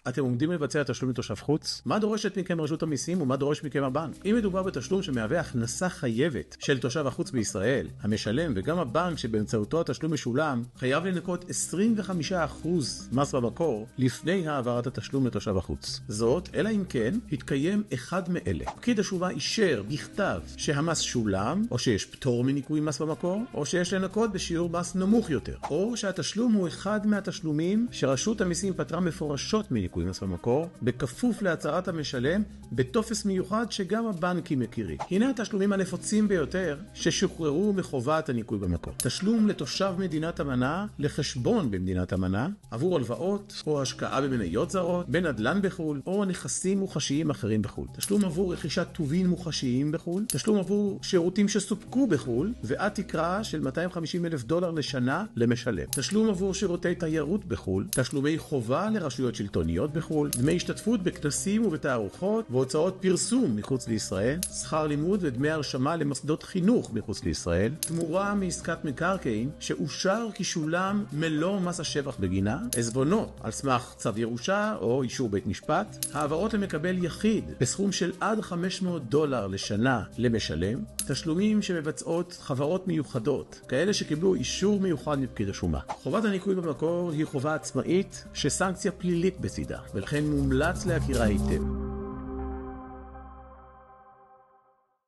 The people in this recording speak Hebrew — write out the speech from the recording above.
אתם עומדים לבצע תשלום לתושב חוץ? מה דורשת מכם רשות המיסים ומה דורש מכם הבנק? אם מדובר בתשלום שמהווה הכנסה חייבת של תושב החוץ בישראל, המשלם וגם הבנק שבאמצעותו התשלום משולם, חייב לנקות 25% מס במקור לפני העברת התשלום לתושב החוץ. זאת, אלא אם כן, התקיים אחד מאלה. פקיד השומה אישר בכתב שהמס שולם, או שיש פטור מניכוי מס במקור, או שיש לנקות בשיעור מס נמוך יותר, או שהתשלום הוא אחד מהתשלומים שרשות המיסים פטרה מפורשות מניכוי מס במקור, בכפוף להצהרת המשלם בטופס מיוחד שגם הבנקים מכירים. הנה התשלומים הנפוצים ביותר ששוחררו מחובת הניכוי במקור. תשלום לתושב מדינת המנה לחשבון במדינת המנה, עבור הלוואות או השקעה במניות זרות, בנדל"ן בחול, או נכסים מוחשיים אחרים בחול. תשלום עבור רכישת טובין מוחשיים בחול, תשלום עבור שירותים שסופקו בחול, ועד תקרה של $250,000 לשנה למשלם. תשלום עבור שירותי תיירות בחול, תשלומי חובה לרשויות שלטוניות בחול, דמי השתתפות בכנסים ובתערוכות והוצאות פרסום מחוץ לישראל, שכר לימוד ודמי הרשמה למוסדות חינוך מחוץ לישראל, תמורה מעסקת מקרקעין שאושר כי שולם מלוא מס השבח בגינה, עזבונות על סמך צו ירושה או אישור בית משפט, העברות למקבל יחיד בסכום של עד $500 לשנה למשלם, תשלומים שמבצעות חברות מיוחדות, כאלה שקיבלו אישור מיוחד מפקיד השומה. חובת הניכוי במקור היא חובה עצמאית שסנקציה פלילית בצידה, ולכן מומלץ להכירה היטב.